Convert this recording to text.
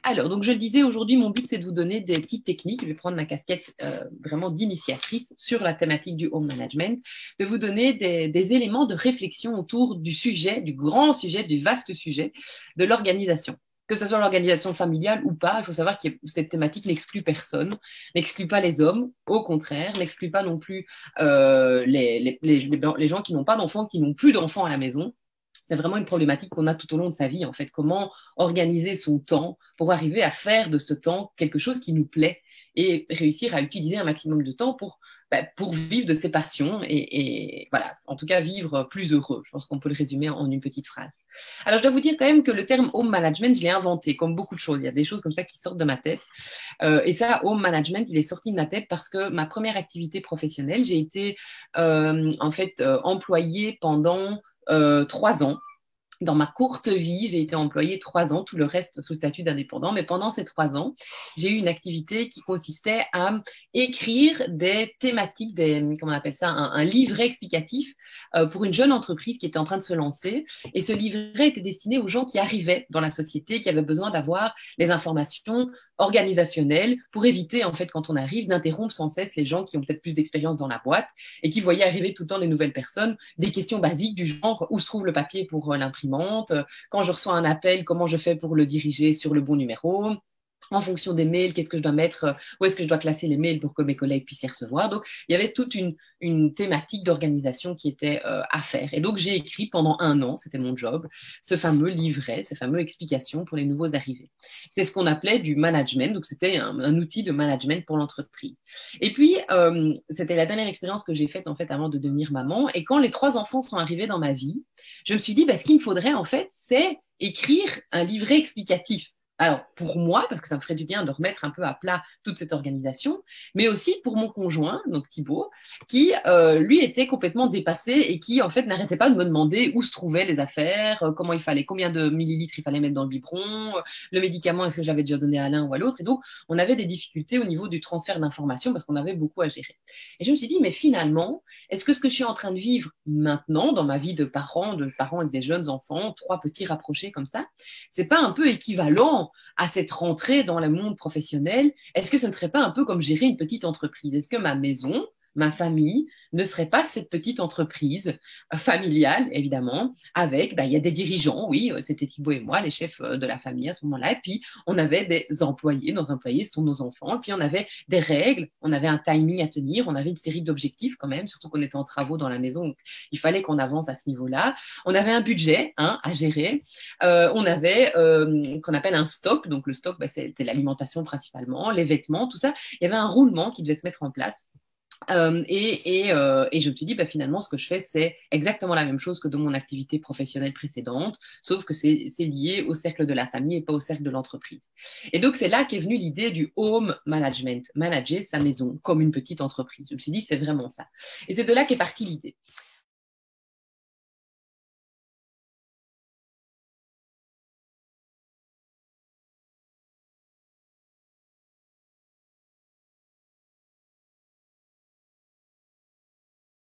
Alors, donc je le disais, aujourd'hui, mon but, c'est de vous donner des petites techniques. Je vais prendre ma casquette vraiment d'initiatrice sur la thématique du home management, de vous donner des éléments de réflexion autour du sujet, du grand sujet, du vaste sujet de l'organisation. Que ce soit l'organisation familiale ou pas, il faut savoir que cette thématique n'exclut personne, n'exclut pas les hommes, au contraire, n'exclut pas non plus les gens qui n'ont pas d'enfants, qui n'ont plus d'enfants à la maison. C'est vraiment une problématique qu'on a tout au long de sa vie, en fait. Comment organiser son temps pour arriver à faire de ce temps quelque chose qui nous plaît et réussir à utiliser un maximum de temps pour vivre de ses passions et voilà, en tout cas vivre plus heureux. Je pense qu'on peut le résumer en une petite phrase. Alors, je dois vous dire quand même que le terme home management, je l'ai inventé, comme beaucoup de choses. Il y a des choses comme ça qui sortent de ma tête. Et ça, home management, il est sorti de ma tête parce que ma première activité professionnelle, j'ai été employée pendant 3 ans. Dans ma courte vie, j'ai été employée 3 ans, tout le reste sous statut d'indépendant. Mais pendant ces 3 ans, j'ai eu une activité qui consistait à écrire des thématiques, comment on appelle ça, un livret explicatif pour une jeune entreprise qui était en train de se lancer. Et ce livret était destiné aux gens qui arrivaient dans la société, qui avaient besoin d'avoir les informations organisationnelles pour éviter, en fait, quand on arrive, d'interrompre sans cesse les gens qui ont peut-être plus d'expérience dans la boîte et qui voyaient arriver tout le temps des nouvelles personnes, des questions basiques du genre où se trouve le papier pour l'imprimante, quand je reçois un appel, comment je fais pour le diriger sur le bon numéro, en fonction des mails, qu'est-ce que je dois mettre, où est-ce que je dois classer les mails pour que mes collègues puissent les recevoir. Donc, il y avait toute une thématique d'organisation qui était à faire. Et donc, j'ai écrit pendant 1 an, c'était mon job, ce fameux livret, ces fameuses explications pour les nouveaux arrivés. C'est ce qu'on appelait du management, donc c'était un outil de management pour l'entreprise. Et puis, c'était la dernière expérience que j'ai faite en fait avant de devenir maman. Et quand les 3 enfants sont arrivés dans ma vie, je me suis dit, ce qu'il me faudrait en fait, c'est écrire un livret explicatif. Alors, pour moi, parce que ça me ferait du bien de remettre un peu à plat toute cette organisation, mais aussi pour mon conjoint, donc Thibaut, qui, lui, était complètement dépassé et qui, en fait, n'arrêtait pas de me demander où se trouvaient les affaires, comment il fallait, combien de millilitres il fallait mettre dans le biberon, le médicament, est-ce que je l'avais déjà donné à l'un ou à l'autre. Et donc, on avait des difficultés au niveau du transfert d'informations parce qu'on avait beaucoup à gérer. Et je me suis dit, mais finalement, est-ce que ce que je suis en train de vivre maintenant, dans ma vie de parents avec des jeunes enfants, 3 petits rapprochés comme ça, c'est pas un peu équivalent à cette rentrée dans le monde professionnel? Est-ce que ce ne serait pas un peu comme gérer une petite entreprise? Est-ce que ma maison, ma famille ne serait pas cette petite entreprise familiale, évidemment, avec, il y a des dirigeants, oui, c'était Thibaut et moi, les chefs de la famille à ce moment-là, et puis on avait des employés, nos employés sont nos enfants, et puis on avait des règles, on avait un timing à tenir, on avait une série d'objectifs quand même, surtout qu'on était en travaux dans la maison, donc il fallait qu'on avance à ce niveau-là. On avait un budget à gérer, on avait qu'on appelle un stock, donc le stock, c'était l'alimentation principalement, les vêtements, tout ça. Il y avait un roulement qui devait se mettre en place. Et je me suis dit, finalement, ce que je fais, c'est exactement la même chose que dans mon activité professionnelle précédente, sauf que c'est lié au cercle de la famille et pas au cercle de l'entreprise. Et donc, c'est là qu'est venue l'idée du home management, manager sa maison comme une petite entreprise. Je me suis dit, c'est vraiment ça. Et c'est de là qu'est partie l'idée.